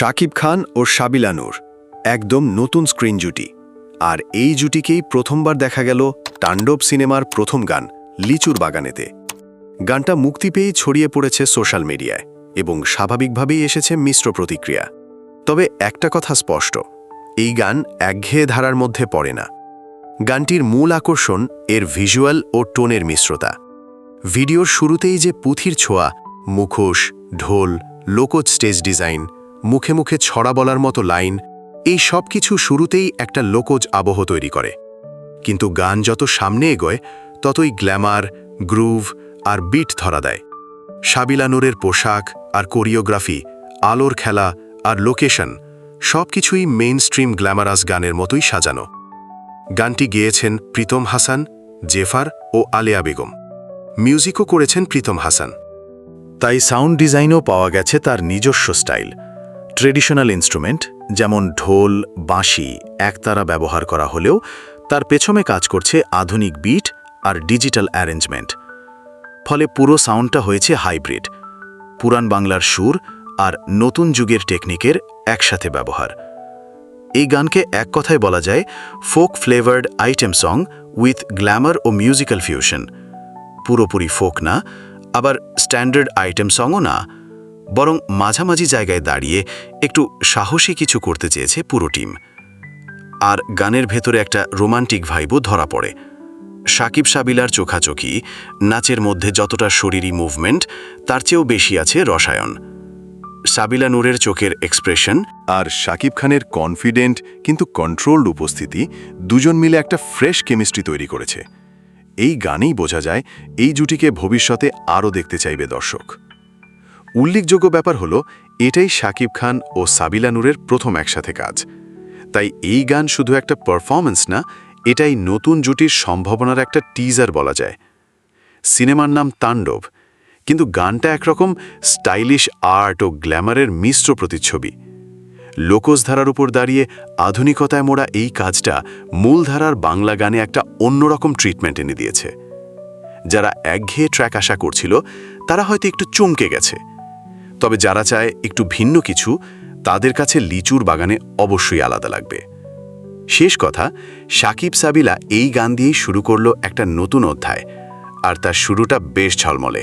শাকিব খান ও সাবিলা নূর একদম নতুন স্ক্রিন জুটি। আর এই জুটিকেই প্রথমবার দেখা গেল তাণ্ডব সিনেমার প্রথম গান লিচুর বাগানেতে। গানটা মুক্তি পেয়েই ছড়িয়ে পড়েছে সোশ্যাল মিডিয়ায় এবং স্বাভাবিকভাবেই এসেছে মিশ্র প্রতিক্রিয়া। তবে একটা কথা স্পষ্ট, এই গান একঘেয়ে ধারার মধ্যে পড়ে না। গানটির মূল আকর্ষণ এর ভিজুয়াল ও টোনের মিশ্রতা। ভিডিওর শুরুতেই যে পুঁথির ছোঁয়া, মুখোশ, ঢোল, লোকজ স্টেজ ডিজাইন, মুখে মুখে ছড়া বলার মতো লাইন, এই সব কিছু শুরুতেই একটা লোকজ আবহ তৈরি করে। কিন্তু গান যত সামনে এগোয় ততই গ্ল্যামার, গ্রুভ আর বিট ধরা দেয়। সাবিলা নূরের পোশাক আর কোরিওগ্রাফি, আলোর খেলা আর লোকেশন সব কিছুই মেইনস্ট্রিম গ্ল্যামারাস গানের মতোই সাজানো। গানটি গেয়েছেন প্রীতম হাসান, জেফার ও আলেয়া বেগম। মিউজিকও করেছেন প্রীতম হাসান। তাই সাউন্ড ডিজাইনও পাওয়া গেছে তার নিজস্ব স্টাইল। ট্রেডিশনাল ইনস্ট্রুমেন্ট যেমন ঢোল, বাঁশি, একতারা ব্যবহার করা হলেও তার পেছনে কাজ করছে আধুনিক বিট আর ডিজিটাল অ্যারেঞ্জমেন্ট। ফলে পুরো সাউন্ডটা হয়েছে হাইব্রিড, পুরান বাংলার সুর আর নতুন যুগের টেকনিকের একসাথে ব্যবহার। এই গানকে এক কথায় বলা যায় folk flavoured item song with glamour ও মিউজিক্যাল ফিউশন। পুরোপুরি ফোক না, আবার স্ট্যান্ডার্ড আইটেম সংও না, বরং মাঝামাঝি জায়গায় দাঁড়িয়ে একটু সাহসী কিছু করতে চেয়েছে পুরো টিম। আর গানের ভেতরে একটা রোমান্টিক ভাইবও ধরা পড়ে। সাকিব সাবিলার চোখাচোখি, নাচের মধ্যে যতটা শরীরী মুভমেন্ট, তার চেয়েও বেশি আছে রসায়ন। সাবিলা নূরের চোখের এক্সপ্রেশন আর শাকিব খানের কনফিডেন্ট কিন্তু কন্ট্রোলড উপস্থিতি দুজন মিলে একটা ফ্রেশ কেমিস্ট্রি তৈরি করেছে। এই গানেই বোঝা যায় এই জুটিকে ভবিষ্যতে আরও দেখতে চাইবে দর্শক। উল্লেখযোগ্য ব্যাপার হলো এটাই শাকিব খান ও সাবিলা নূরের প্রথম একসাথে কাজ। তাই এই গান শুধু একটা পারফরম্যান্স না, এটাই নতুন জুটির সম্ভাবনার একটা টিজার বলা যায়। সিনেমার নাম তাণ্ডব, কিন্তু গানটা একরকম স্টাইলিশ আর্ট ও গ্ল্যামারের মিশ্র প্রতিচ্ছবি। লোকজ ধারার উপর দাঁড়িয়ে আধুনিকতায় মোড়া এই কাজটা মূলধারার বাংলা গানে একটা অন্যরকম ট্রিটমেন্ট এনে দিয়েছে। যারা একঘেয়ে ট্র্যাক আশা করছিল তারা হয়তো একটু চমকে গেছে, তবে যারা চায় একটু ভিন্ন কিছু, তাদের কাছে লিচুর বাগানে অবশ্যই আলাদা লাগবে। শেষ কথা, শাকিব সাবিলা এই গান দিয়েই শুরু করলো একটা নতুন অধ্যায়, আর তার শুরুটা বেশ ঝলমলে।